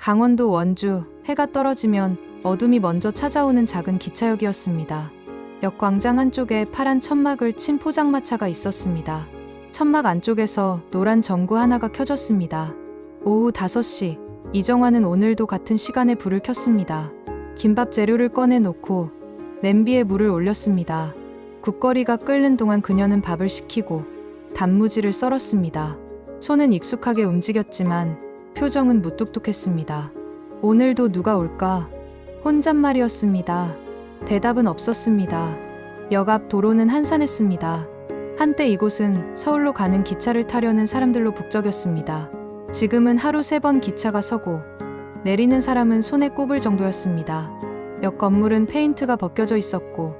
강원도 원주, 해가 떨어지면 어둠이 먼저 찾아오는 작은 기차역이었습니다. 역 광장 한쪽에 파란 천막을 친 포장마차가 있었습니다. 천막 안쪽에서 노란 전구 하나가 켜졌습니다. 오후 5시, 이정화는 오늘도 같은 시간에 불을 켰습니다. 김밥 재료를 꺼내놓고 냄비에 물을 올렸습니다. 국거리가 끓는 동안 그녀는 밥을 식히고 단무지를 썰었습니다. 손은 익숙하게 움직였지만 표정은 무뚝뚝했습니다. 오늘도 누가 올까? 혼잣말이었습니다. 대답은 없었습니다. 역 앞 도로는 한산했습니다. 한때 이곳은 서울로 가는 기차를 타려는 사람들로 북적였습니다. 지금은 하루 3번 기차가 서고 내리는 사람은 손에 꼽을 정도였습니다. 역 건물은 페인트가 벗겨져 있었고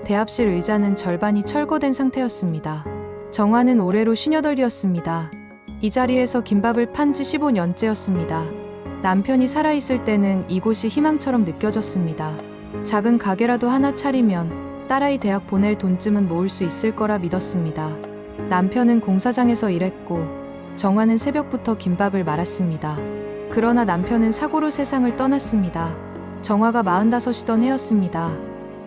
대합실 의자는 절반이 철거된 상태였습니다. 정화는 올해로 58이었습니다. 이 자리에서 김밥을 판 지 15년째였습니다. 남편이 살아있을 때는 이곳이 희망처럼 느껴졌습니다. 작은 가게라도 하나 차리면 딸아이 대학 보낼 돈쯤은 모을 수 있을 거라 믿었습니다. 남편은 공사장에서 일했고 정화는 새벽부터 김밥을 말았습니다. 그러나 남편은 사고로 세상을 떠났습니다. 정화가 45이던 해였습니다.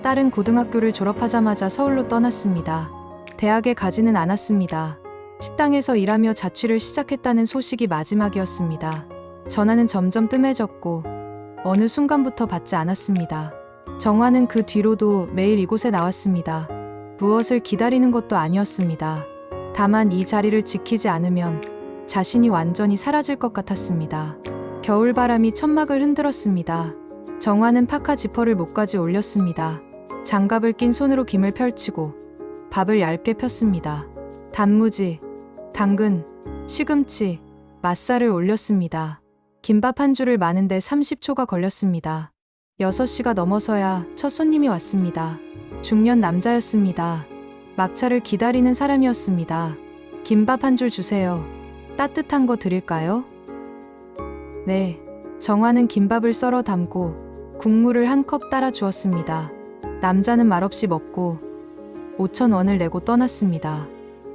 딸은 고등학교를 졸업하자마자 서울로 떠났습니다. 대학에 가지는 않았습니다. 식당에서 일하며 자취를 시작했다는 소식이 마지막이었습니다. 전화는 점점 뜸해졌고 어느 순간부터 받지 않았습니다. 정화는 그 뒤로도 매일 이곳에 나왔습니다. 무엇을 기다리는 것도 아니었습니다. 다만 이 자리를 지키지 않으면 자신이 완전히 사라질 것 같았습니다. 겨울바람이 천막을 흔들었습니다. 정화는 파카 지퍼를 목까지 올렸습니다. 장갑을 낀 손으로 김을 펼치고 밥을 얇게 폈습니다. 단무지, 당근, 시금치, 맛살을 올렸습니다. 김밥 한 줄을 마는데 30초가 걸렸습니다. 6시가 넘어서야 첫 손님이 왔습니다. 중년 남자였습니다. 막차를 기다리는 사람이었습니다. 김밥 한 줄 주세요. 따뜻한 거 드릴까요? 네. 정화는 김밥을 썰어 담고 국물을 한 컵 따라 주었습니다. 남자는 말없이 먹고 5,000원을 내고 떠났습니다.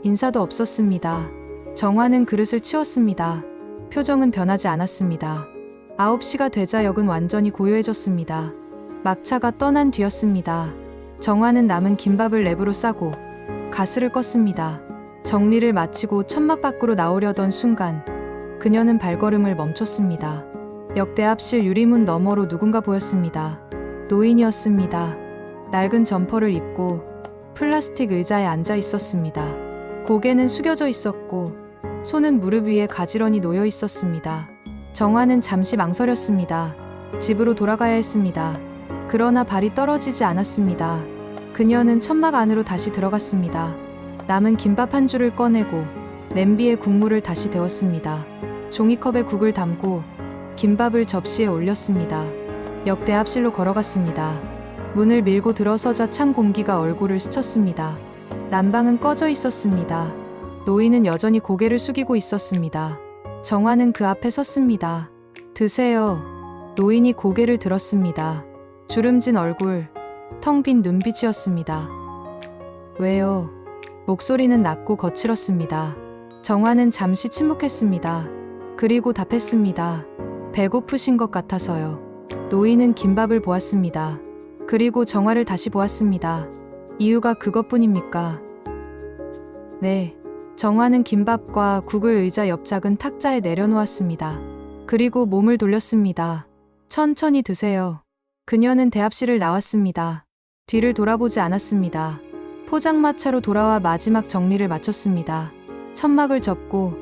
인사도 없었습니다. 정화는 그릇을 치웠습니다. 표정은 변하지 않았습니다. 9시가 되자 역은 완전히 고요해졌습니다. 막차가 떠난 뒤였습니다. 정화는 남은 김밥을 랩으로 싸고 가스를 껐습니다. 정리를 마치고 천막 밖으로 나오려던 순간 그녀는 발걸음을 멈췄습니다. 역 대합실 유리문 너머로 누군가 보였습니다. 노인이었습니다. 낡은 점퍼를 입고 플라스틱 의자에 앉아 있었습니다. 고개는 숙여져 있었고 손은 무릎 위에 가지런히 놓여 있었습니다. 정화는 잠시 망설였습니다. 집으로 돌아가야 했습니다. 그러나 발이 떨어지지 않았습니다. 그녀는 천막 안으로 다시 들어갔습니다. 남은 김밥 한 줄을 꺼내고 냄비에 국물을 다시 데웠습니다. 종이컵에 국을 담고 김밥을 접시에 올렸습니다. 역 대합실로 걸어갔습니다. 문을 밀고 들어서자 찬 공기가 얼굴을 스쳤습니다. 난방은 꺼져 있었습니다. 노인은 여전히 고개를 숙이고 있었습니다. 정화는 그 앞에 섰습니다. 드세요. 노인이 고개를 들었습니다. 주름진 얼굴, 텅 빈 눈빛이었습니다. 왜요? 목소리는 낮고 거칠었습니다. 정화는 잠시 침묵했습니다. 그리고 답했습니다. 배고프신 것 같아서요. 노인은 김밥을 보았습니다. 그리고 정화를 다시 보았습니다. 이유가 그것뿐입니까? 네. 정화는 김밥과 국을 의자 옆 작은 탁자에 내려놓았습니다. 그리고 몸을 돌렸습니다. 천천히 드세요. 그녀는 대합실을 나왔습니다. 뒤를 돌아보지 않았습니다. 포장마차로 돌아와 마지막 정리를 마쳤습니다. 천막을 접고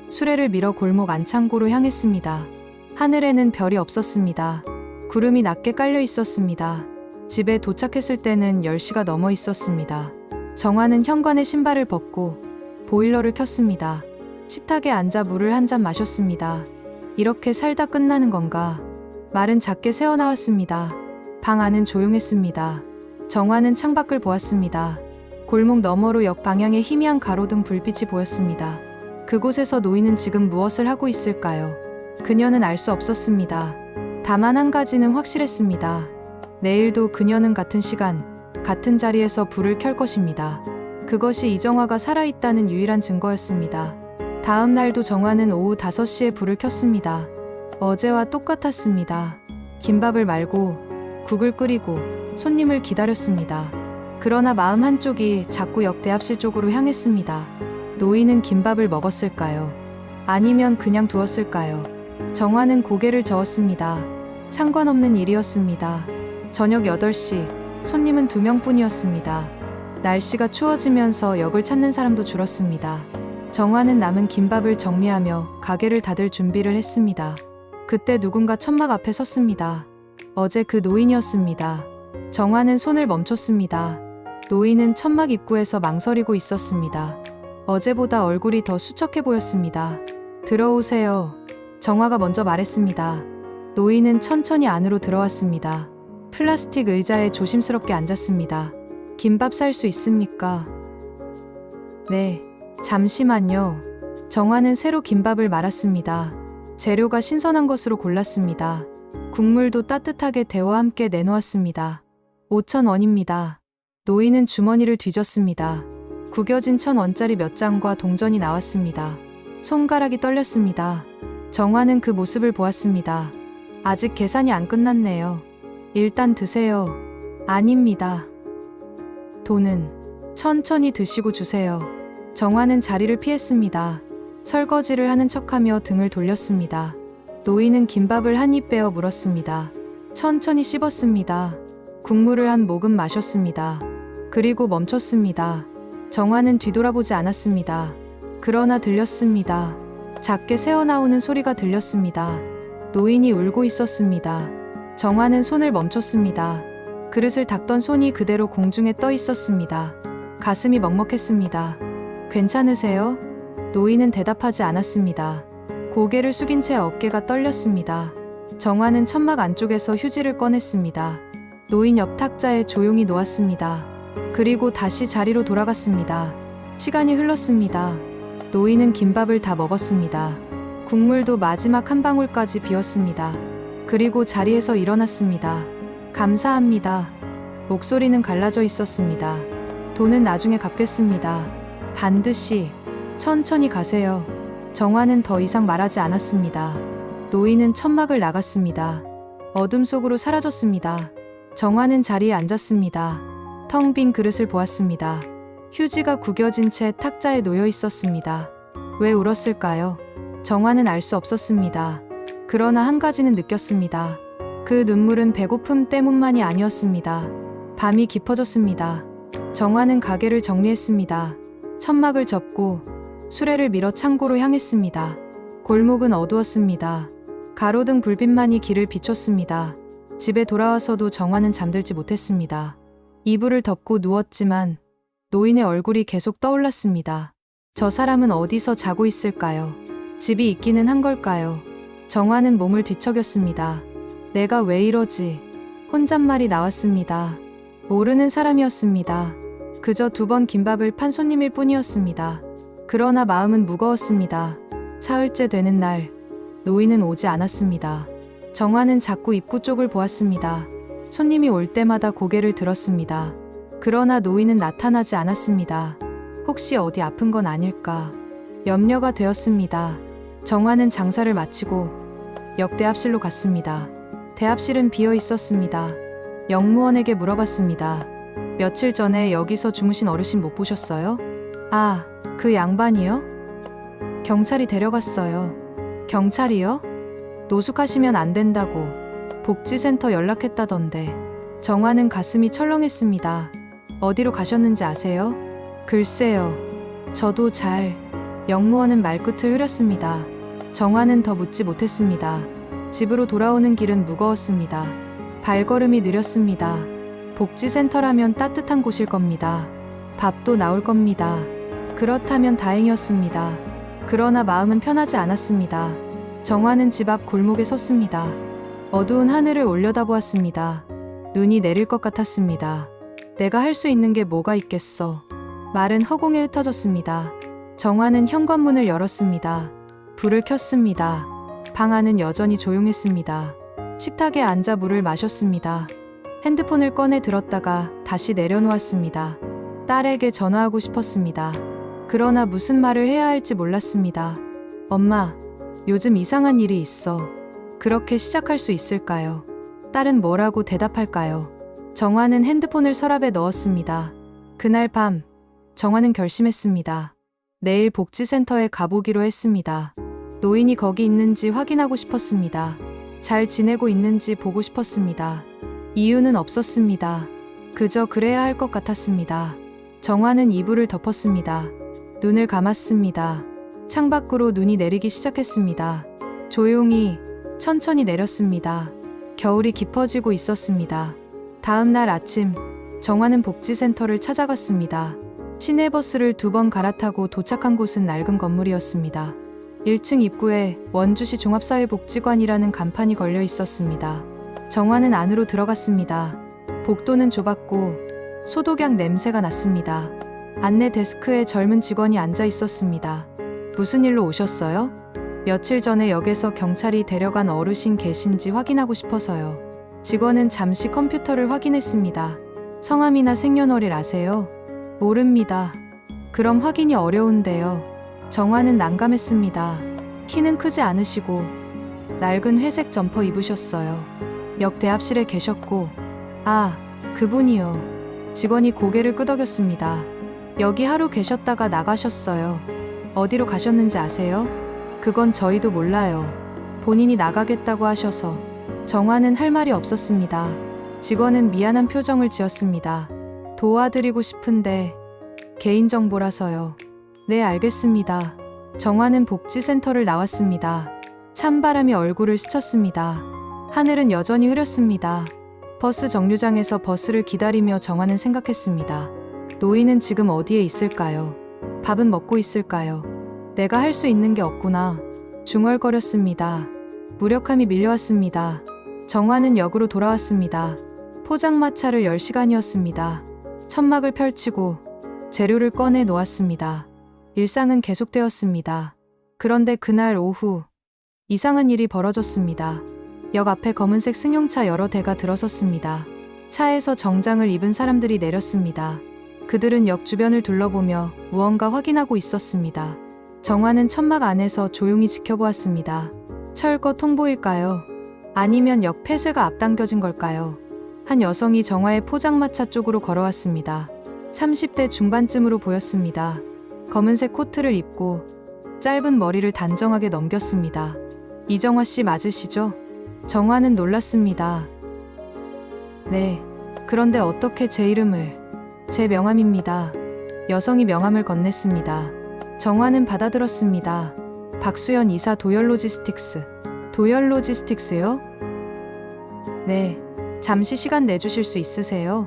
수레를 밀어 골목 안창고로 향했습니다. 하늘에는 별이 없었습니다. 구름이 낮게 깔려 있었습니다. 집에 도착했을 때는 10시가 넘어 있었습니다. 정화는 현관에 신발을 벗고 보일러를 켰습니다. 식탁에 앉아 물을 한 잔 마셨습니다. 이렇게 살다 끝나는 건가? 말은 작게 새어나왔습니다. 방 안은 조용했습니다. 정화는 창밖을 보았습니다. 골목 너머로 역 방향에 희미한 가로등 불빛이 보였습니다. 그곳에서 노인은 지금 무엇을 하고 있을까요? 그녀는 알 수 없었습니다. 다만 한 가지는 확실했습니다. 내일도 그녀는 같은 시간, 같은 자리에서 불을 켤 것입니다. 그것이 이정화가 살아있다는 유일한 증거였습니다. 다음 날도 정화는 오후 5시에 불을 켰습니다. 어제와 똑같았습니다. 김밥을 말고 국을 끓이고 손님을 기다렸습니다. 그러나 마음 한쪽이 자꾸 역대합실 쪽으로 향했습니다. 노인은 김밥을 먹었을까요? 아니면 그냥 두었을까요? 정화는 고개를 저었습니다. 상관없는 일이었습니다. 저녁 8시, 손님은 2명뿐이었습니다. 날씨가 추워지면서 역을 찾는 사람도 줄었습니다. 정화는 남은 김밥을 정리하며 가게를 닫을 준비를 했습니다. 그때 누군가 천막 앞에 섰습니다. 어제 그 노인이었습니다. 정화는 손을 멈췄습니다. 노인은 천막 입구에서 망설이고 있었습니다. 어제보다 얼굴이 더 수척해 보였습니다. 들어오세요. 정화가 먼저 말했습니다. 노인은 천천히 안으로 들어왔습니다. 플라스틱 의자에 조심스럽게 앉았습니다. 김밥 살 수 있습니까? 네, 잠시만요. 정화는 새로 김밥을 말았습니다. 재료가 신선한 것으로 골랐습니다. 국물도 따뜻하게 데워 함께 내놓았습니다. 5,000원입니다. 노인은 주머니를 뒤졌습니다. 구겨진 1,000원짜리 몇 장과 동전이 나왔습니다. 손가락이 떨렸습니다. 정화는 그 모습을 보았습니다. 아직 계산이 안 끝났네요. 일단 드세요. 아닙니다. 돈은 천천히 드시고 주세요. 정화는 자리를 피했습니다. 설거지를 하는 척하며 등을 돌렸습니다. 노인은 김밥을 한 입 빼어 물었습니다. 천천히 씹었습니다. 국물을 한 모금 마셨습니다. 그리고 멈췄습니다. 정화는 뒤돌아보지 않았습니다. 그러나 들렸습니다. 작게 새어나오는 소리가 들렸습니다. 노인이 울고 있었습니다. 정화는 손을 멈췄습니다. 그릇을 닦던 손이 그대로 공중에 떠 있었습니다. 가슴이 먹먹했습니다. 괜찮으세요? 노인은 대답하지 않았습니다. 고개를 숙인 채 어깨가 떨렸습니다. 정화는 천막 안쪽에서 휴지를 꺼냈습니다. 노인 옆 탁자에 조용히 놓았습니다. 그리고 다시 자리로 돌아갔습니다. 시간이 흘렀습니다. 노인은 김밥을 다 먹었습니다. 국물도 마지막 한 방울까지 비웠습니다. 그리고 자리에서 일어났습니다. 감사합니다. 목소리는 갈라져 있었습니다. 돈은 나중에 갚겠습니다. 반드시. 천천히 가세요. 정화는 더 이상 말하지 않았습니다. 노인은 천막을 나갔습니다. 어둠 속으로 사라졌습니다. 정화는 자리에 앉았습니다. 텅 빈 그릇을 보았습니다. 휴지가 구겨진 채 탁자에 놓여 있었습니다. 왜 울었을까요? 정화는 알 수 없었습니다. 그러나 한 가지는 느꼈습니다. 그 눈물은 배고픔 때문만이 아니었습니다. 밤이 깊어졌습니다. 정화는 가게를 정리했습니다. 천막을 접고 수레를 밀어 창고로 향했습니다. 골목은 어두웠습니다. 가로등 불빛만이 길을 비췄습니다. 집에 돌아와서도 정화는 잠들지 못했습니다. 이불을 덮고 누웠지만 노인의 얼굴이 계속 떠올랐습니다. 저 사람은 어디서 자고 있을까요? 집이 있기는 한 걸까요? 정화는 몸을 뒤척였습니다. 내가 왜 이러지? 혼잣말이 나왔습니다. 모르는 사람이었습니다. 그저 2번 김밥을 판 손님일 뿐이었습니다. 그러나 마음은 무거웠습니다. 사흘째 되는 날, 노인은 오지 않았습니다. 정화는 자꾸 입구 쪽을 보았습니다. 손님이 올 때마다 고개를 들었습니다. 그러나 노인은 나타나지 않았습니다. 혹시 어디 아픈 건 아닐까? 염려가 되었습니다. 정화는 장사를 마치고 역대합실로 갔습니다. 대합실은 비어 있었습니다. 영무원에게 물어봤습니다. 며칠 전에 여기서 주무신 어르신 못 보셨어요? 아, 그 양반이요? 경찰이 데려갔어요. 경찰이요? 노숙하시면 안 된다고 복지센터 연락했다던데. 정화는 가슴이 철렁했습니다. 어디로 가셨는지 아세요? 글쎄요. 저도 잘. 영무원은 말끝을 흐렸습니다. 정화는 더 묻지 못했습니다. 집으로 돌아오는 길은 무거웠습니다. 발걸음이 느렸습니다. 복지센터라면 따뜻한 곳일 겁니다. 밥도 나올 겁니다. 그렇다면 다행이었습니다. 그러나 마음은 편하지 않았습니다. 정화는 집 앞 골목에 섰습니다. 어두운 하늘을 올려다보았습니다. 눈이 내릴 것 같았습니다. 내가 할 수 있는 게 뭐가 있겠어. 말은 허공에 흩어졌습니다. 정화는 현관문을 열었습니다. 불을 켰습니다. 방 안은 여전히 조용했습니다. 식탁에 앉아 물을 마셨습니다. 핸드폰을 꺼내 들었다가 다시 내려놓았습니다. 딸에게 전화하고 싶었습니다. 그러나 무슨 말을 해야 할지 몰랐습니다. 엄마, 요즘 이상한 일이 있어. 그렇게 시작할 수 있을까요? 딸은 뭐라고 대답할까요? 정화는 핸드폰을 서랍에 넣었습니다. 그날 밤, 정화는 결심했습니다. 내일 복지센터에 가보기로 했습니다. 노인이 거기 있는지 확인하고 싶었습니다. 잘 지내고 있는지 보고 싶었습니다. 이유는 없었습니다. 그저 그래야 할 것 같았습니다. 정화는 이불을 덮었습니다. 눈을 감았습니다. 창밖으로 눈이 내리기 시작했습니다. 조용히, 천천히 내렸습니다. 겨울이 깊어지고 있었습니다. 다음 날 아침, 정화는 복지센터를 찾아갔습니다. 시내버스를 2번 갈아타고 도착한 곳은 낡은 건물이었습니다. 1층 입구에 원주시 종합사회복지관이라는 간판이 걸려 있었습니다. 정화는 안으로 들어갔습니다. 복도는 좁았고 소독약 냄새가 났습니다. 안내 데스크에 젊은 직원이 앉아 있었습니다. 무슨 일로 오셨어요? 며칠 전에 역에서 경찰이 데려간 어르신 계신지 확인하고 싶어서요. 직원은 잠시 컴퓨터를 확인했습니다. 성함이나 생년월일 아세요? 모릅니다. 그럼 확인이 어려운데요. 정화는 난감했습니다. 키는 크지 않으시고 낡은 회색 점퍼 입으셨어요. 역 대합실에 계셨고, 아, 그분이요. 직원이 고개를 끄덕였습니다. 여기 하루 계셨다가 나가셨어요. 어디로 가셨는지 아세요? 그건 저희도 몰라요. 본인이 나가겠다고 하셔서. 정화는 할 말이 없었습니다. 직원은 미안한 표정을 지었습니다. 도와드리고 싶은데 개인정보라서요. 네, 알겠습니다. 정화는 복지센터를 나왔습니다. 찬바람이 얼굴을 스쳤습니다. 하늘은 여전히 흐렸습니다. 버스 정류장에서 버스를 기다리며 정화는 생각했습니다. 노인은 지금 어디에 있을까요? 밥은 먹고 있을까요? 내가 할 수 있는 게 없구나. 중얼거렸습니다. 무력함이 밀려왔습니다. 정화는 역으로 돌아왔습니다. 포장마차를 열 시간이었습니다. 천막을 펼치고 재료를 꺼내 놓았습니다. 일상은 계속되었습니다. 그런데 그날 오후 이상한 일이 벌어졌습니다. 역 앞에 검은색 승용차 여러 대가 들어섰습니다. 차에서 정장을 입은 사람들이 내렸습니다. 그들은 역 주변을 둘러보며 무언가 확인하고 있었습니다. 정화는 천막 안에서 조용히 지켜보았습니다. 철거 통보일까요? 아니면 역 폐쇄가 앞당겨진 걸까요? 한 여성이 정화의 포장마차 쪽으로 걸어왔습니다. 30대 중반쯤으로 보였습니다. 검은색 코트를 입고 짧은 머리를 단정하게 넘겼습니다. 이정화 씨 맞으시죠? 정화는 놀랐습니다. 네. 그런데 어떻게 제 이름을? 제 명함입니다. 여성이 명함을 건넸습니다. 정화는 받아들었습니다. 박수연 이사 도열로지스틱스. 도열로지스틱스요? 네. 잠시 시간 내주실 수 있으세요?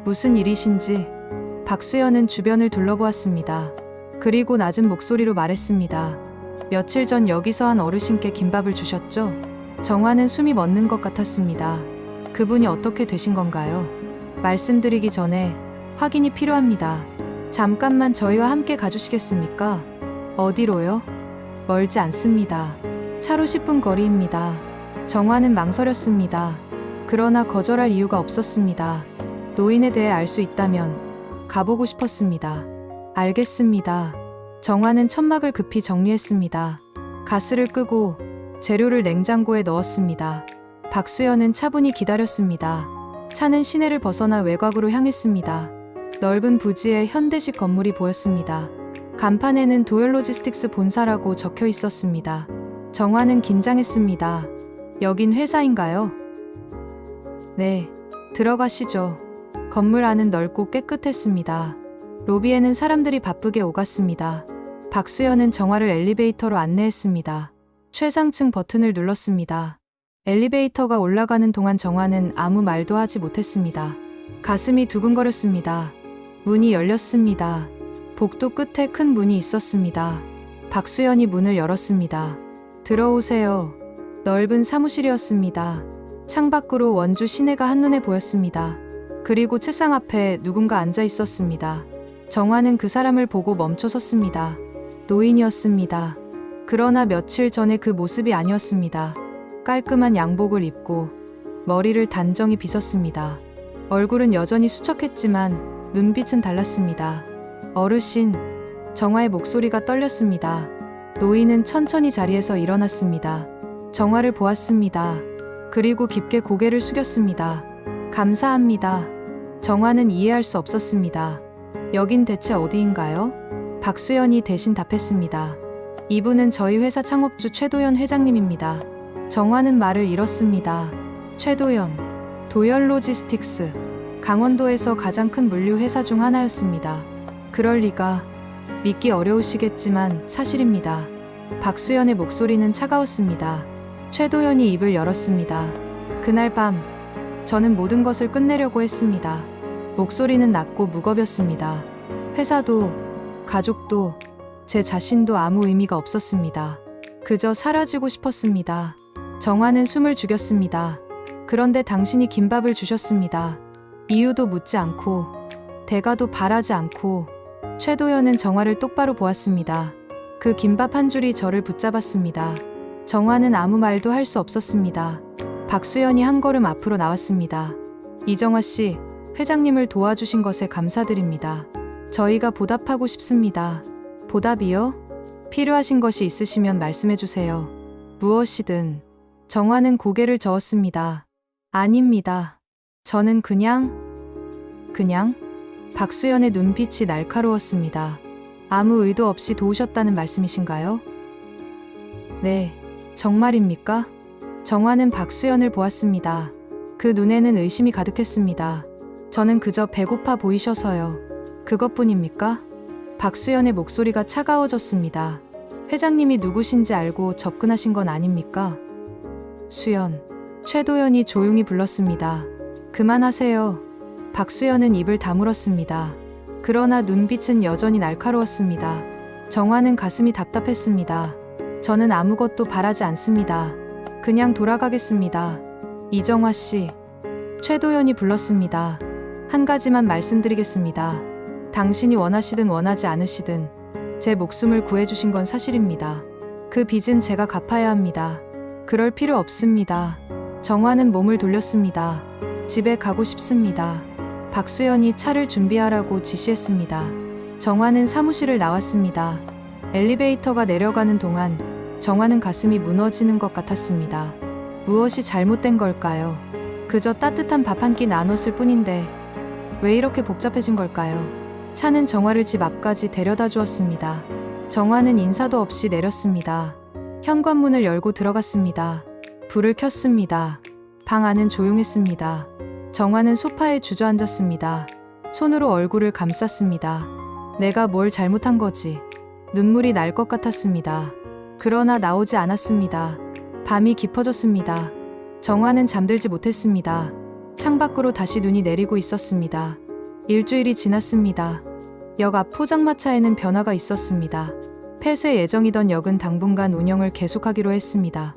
무슨 일이신지. 박수연은 주변을 둘러보았습니다. 그리고 낮은 목소리로 말했습니다. 며칠 전 여기서 한 어르신께 김밥을 주셨죠? 정화는 숨이 멎는 것 같았습니다. 그분이 어떻게 되신 건가요? 말씀드리기 전에 확인이 필요합니다. 잠깐만 저희와 함께 가주시겠습니까? 어디로요? 멀지 않습니다. 차로 10분 거리입니다. 정화는 망설였습니다. 그러나 거절할 이유가 없었습니다. 노인에 대해 알 수 있다면 가보고 싶었습니다. 알겠습니다. 정화는 천막을 급히 정리했습니다. 가스를 끄고 재료를 냉장고에 넣었습니다. 박수연은 차분히 기다렸습니다. 차는 시내를 벗어나 외곽으로 향했습니다. 넓은 부지에 현대식 건물이 보였습니다. 간판에는 도열로지스틱스 본사라고 적혀 있었습니다. 정화는 긴장했습니다. 여긴 회사인가요? 네, 들어가시죠. 건물 안은 넓고 깨끗했습니다. 로비에는 사람들이 바쁘게 오갔습니다. 박수연은 정화를 엘리베이터로 안내했습니다. 최상층 버튼을 눌렀습니다. 엘리베이터가 올라가는 동안 정화는 아무 말도 하지 못했습니다. 가슴이 두근거렸습니다. 문이 열렸습니다. 복도 끝에 큰 문이 있었습니다. 박수연이 문을 열었습니다. 들어오세요. 넓은 사무실이었습니다. 창밖으로 원주 시내가 한눈에 보였습니다. 그리고 책상 앞에 누군가 앉아 있었습니다. 정화는 그 사람을 보고 멈춰 섰습니다. 노인이었습니다. 그러나 며칠 전에 그 모습이 아니었습니다. 깔끔한 양복을 입고 머리를 단정히 빗었습니다. 얼굴은 여전히 수척했지만 눈빛은 달랐습니다. 어르신, 정화의 목소리가 떨렸습니다. 노인은 천천히 자리에서 일어났습니다. 정화를 보았습니다. 그리고 깊게 고개를 숙였습니다. 감사합니다. 정화는 이해할 수 없었습니다. 여긴 대체 어디인가요? 박수연이 대신 답했습니다. 이분은 저희 회사 창업주 최도연 회장님입니다. 정화는 말을 잃었습니다. 최도연, 도연 로지스틱스, 강원도에서 가장 큰 물류 회사 중 하나였습니다. 그럴 리가. 믿기 어려우시겠지만 사실입니다. 박수연의 목소리는 차가웠습니다. 최도연이 입을 열었습니다. 그날 밤, 저는 모든 것을 끝내려고 했습니다. 목소리는 낮고 무겁였습니다. 회사도, 가족도, 제 자신도 아무 의미가 없었습니다. 그저 사라지고 싶었습니다. 정화는 숨을 죽였습니다. 그런데 당신이 김밥을 주셨습니다. 이유도 묻지 않고, 대가도 바라지 않고. 최도연은 정화를 똑바로 보았습니다. 그 김밥 한 줄이 저를 붙잡았습니다. 정화는 아무 말도 할 수 없었습니다. 박수연이 한 걸음 앞으로 나왔습니다. 이정화 씨, 회장님을 도와주신 것에 감사드립니다. 저희가 보답하고 싶습니다. 보답이요? 필요하신 것이 있으시면 말씀해 주세요. 무엇이든. 정화는 고개를 저었습니다. 아닙니다. 저는 그냥? 박수연의 눈빛이 날카로웠습니다. 아무 의도 없이 도우셨다는 말씀이신가요? 네, 정말입니까? 정화는 박수연을 보았습니다. 그 눈에는 의심이 가득했습니다. 저는 그저 배고파 보이셔서요. 그것뿐입니까? 박수연의 목소리가 차가워졌습니다. 회장님이 누구신지 알고 접근하신 건 아닙니까? 수연, 최도연이 조용히 불렀습니다. 그만하세요. 박수연은 입을 다물었습니다. 그러나 눈빛은 여전히 날카로웠습니다. 정화는 가슴이 답답했습니다. 저는 아무것도 바라지 않습니다. 그냥 돌아가겠습니다. 이정화 씨. 최도연이 불렀습니다. 한 가지만 말씀드리겠습니다. 당신이 원하시든 원하지 않으시든 제 목숨을 구해주신 건 사실입니다. 그 빚은 제가 갚아야 합니다. 그럴 필요 없습니다. 정화는 몸을 돌렸습니다. 집에 가고 싶습니다. 박수연이 차를 준비하라고 지시했습니다. 정화는 사무실을 나왔습니다. 엘리베이터가 내려가는 동안 정화는 가슴이 무너지는 것 같았습니다. 무엇이 잘못된 걸까요? 그저 따뜻한 밥 한 끼 나눴을 뿐인데 왜 이렇게 복잡해진 걸까요? 차는 정화를 집 앞까지 데려다 주었습니다. 정화는 인사도 없이 내렸습니다. 현관문을 열고 들어갔습니다. 불을 켰습니다. 방 안은 조용했습니다. 정화는 소파에 주저앉았습니다. 손으로 얼굴을 감쌌습니다. 내가 뭘 잘못한 거지? 눈물이 날 것 같았습니다. 그러나 나오지 않았습니다. 밤이 깊어졌습니다. 정화는 잠들지 못했습니다. 창밖으로 다시 눈이 내리고 있었습니다. 일주일이 지났습니다. 역 앞 포장마차에는 변화가 있었습니다. 폐쇄 예정이던 역은 당분간 운영을 계속하기로 했습니다.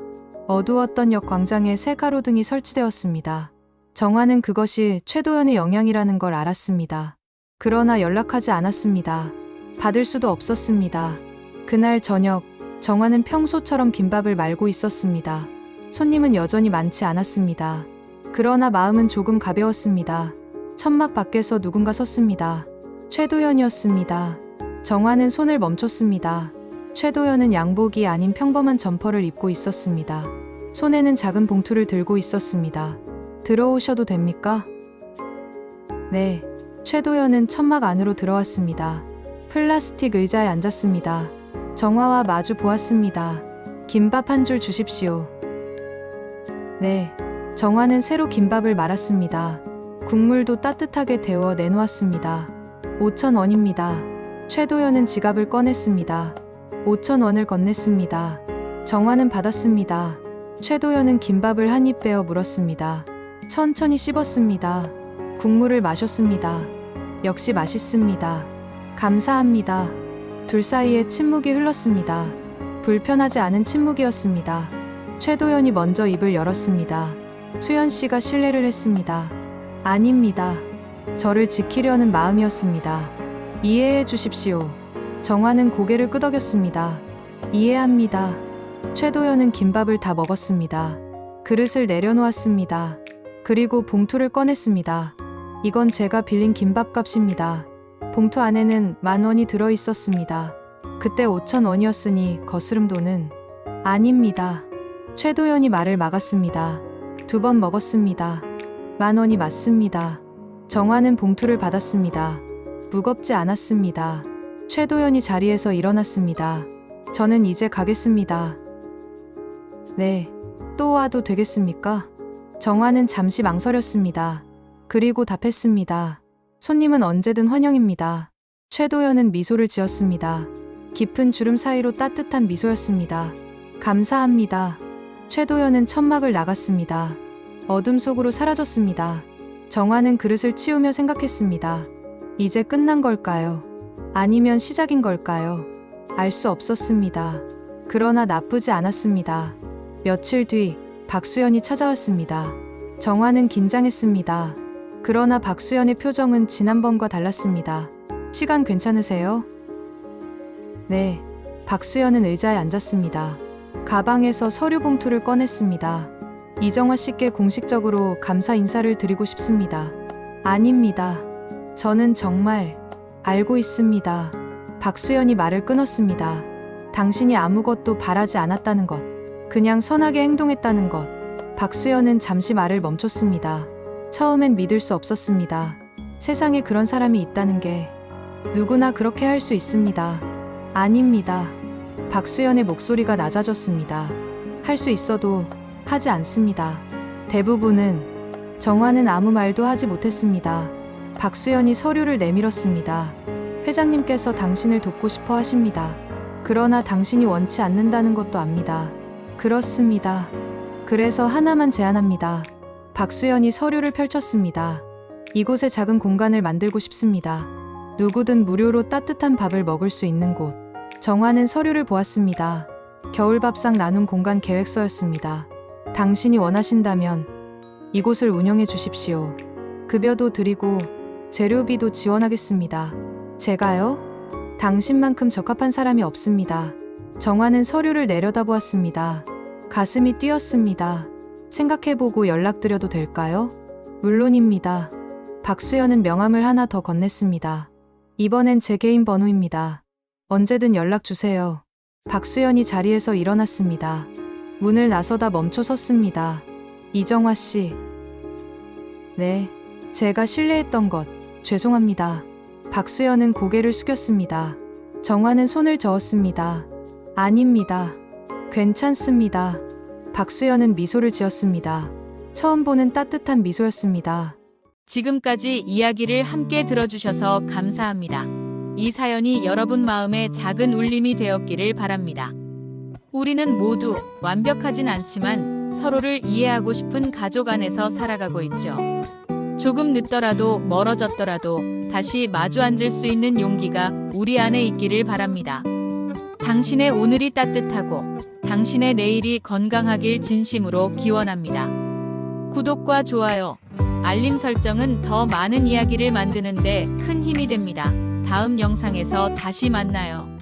어두웠던 역 광장에 새 가로등이 설치되었습니다. 정화는 그것이 최도연의 영향이라는 걸 알았습니다. 그러나 연락하지 않았습니다. 받을 수도 없었습니다. 그날 저녁, 정화는 평소처럼 김밥을 말고 있었습니다. 손님은 여전히 많지 않았습니다. 그러나 마음은 조금 가벼웠습니다. 천막 밖에서 누군가 섰습니다. 최도연이었습니다. 정화는 손을 멈췄습니다. 최도연은 양복이 아닌 평범한 점퍼를 입고 있었습니다. 손에는 작은 봉투를 들고 있었습니다. 들어오셔도 됩니까? 네. 최도연은 천막 안으로 들어왔습니다. 플라스틱 의자에 앉았습니다. 정화와 마주 보았습니다. 김밥 한 줄 주십시오. 네. 정화는 새로 김밥을 말았습니다. 국물도 따뜻하게 데워 내놓았습니다. 5,000원입니다. 최도연은 지갑을 꺼냈습니다. 5,000원을 건넸습니다. 정화는 받았습니다. 최도연은 김밥을 한 입 빼어 물었습니다. 천천히 씹었습니다. 국물을 마셨습니다. 역시 맛있습니다. 감사합니다. 둘 사이에 침묵이 흘렀습니다. 불편하지 않은 침묵이었습니다. 최도연이 먼저 입을 열었습니다. 수연 씨가 실례를 했습니다. 아닙니다. 저를 지키려는 마음이었습니다. 이해해 주십시오. 정화는 고개를 끄덕였습니다. 이해합니다. 최도연은 김밥을 다 먹었습니다. 그릇을 내려놓았습니다. 그리고 봉투를 꺼냈습니다. 이건 제가 빌린 김밥값입니다. 봉투 안에는 10,000원이 들어 있었습니다. 그때 5,000원이었으니 거스름 돈은 아닙니다. 최도연이 말을 막았습니다. 2번 먹었습니다. 10,000원이 맞습니다. 정화는 봉투를 받았습니다. 무겁지 않았습니다. 최도연이 자리에서 일어났습니다. 저는 이제 가겠습니다. 네, 또 와도 되겠습니까? 정화는 잠시 망설였습니다. 그리고 답했습니다. 손님은 언제든 환영입니다. 최도연은 미소를 지었습니다. 깊은 주름 사이로 따뜻한 미소였습니다. 감사합니다. 최도연은 천막을 나갔습니다. 어둠 속으로 사라졌습니다. 정화는 그릇을 치우며 생각했습니다. 이제 끝난 걸까요? 아니면 시작인 걸까요? 알 수 없었습니다. 그러나 나쁘지 않았습니다. 며칠 뒤 박수연이 찾아왔습니다. 정화는 긴장했습니다. 그러나 박수연의 표정은 지난번과 달랐습니다. 시간 괜찮으세요? 네. 박수연은 의자에 앉았습니다. 가방에서 서류 봉투를 꺼냈습니다. 이정화 씨께 공식적으로 감사 인사를 드리고 싶습니다. 아닙니다. 저는 정말 알고 있습니다. 박수연이 말을 끊었습니다. 당신이 아무것도 바라지 않았다는 것, 그냥 선하게 행동했다는 것. 박수연은 잠시 말을 멈췄습니다. 처음엔 믿을 수 없었습니다. 세상에 그런 사람이 있다는 게 누구나 그렇게 할 수 있습니다. 아닙니다. 박수연의 목소리가 낮아졌습니다. 할 수 있어도 하지 않습니다. 대부분은. 정화는 아무 말도 하지 못했습니다. 박수연이 서류를 내밀었습니다. 회장님께서 당신을 돕고 싶어 하십니다. 그러나 당신이 원치 않는다는 것도 압니다. 그렇습니다. 그래서 하나만 제안합니다. 박수연이 서류를 펼쳤습니다. 이곳에 작은 공간을 만들고 싶습니다. 누구든 무료로 따뜻한 밥을 먹을 수 있는 곳. 정화는 서류를 보았습니다. 겨울밥상 나눔 공간 계획서였습니다. 당신이 원하신다면 이곳을 운영해 주십시오. 급여도 드리고 재료비도 지원하겠습니다. 제가요? 당신만큼 적합한 사람이 없습니다. 정화는 서류를 내려다보았습니다. 가슴이 뛰었습니다. 생각해보고 연락드려도 될까요? 물론입니다. 박수연은 명함을 하나 더 건넸습니다. 이번엔 제 개인 번호입니다. 언제든 연락 주세요. 박수연이 자리에서 일어났습니다. 문을 나서다 멈춰 섰습니다. 이정화 씨. 네, 제가 실례했던 것 죄송합니다. 박수연은 고개를 숙였습니다. 정화는 손을 저었습니다. 아닙니다. 괜찮습니다. 박수연은 미소를 지었습니다. 처음 보는 따뜻한 미소였습니다. 지금까지 이야기를 함께 들어주셔서 감사합니다. 이 사연이 여러분 마음에 작은 울림이 되었기를 바랍니다. 우리는 모두 완벽하진 않지만 서로를 이해하고 싶은 가족 안에서 살아가고 있죠. 조금 늦더라도 멀어졌더라도 다시 마주 앉을 수 있는 용기가 우리 안에 있기를 바랍니다. 당신의 오늘이 따뜻하고 당신의 내일이 건강하길 진심으로 기원합니다. 구독과 좋아요, 알림 설정은 더 많은 이야기를 만드는데 큰 힘이 됩니다. 다음 영상에서 다시 만나요.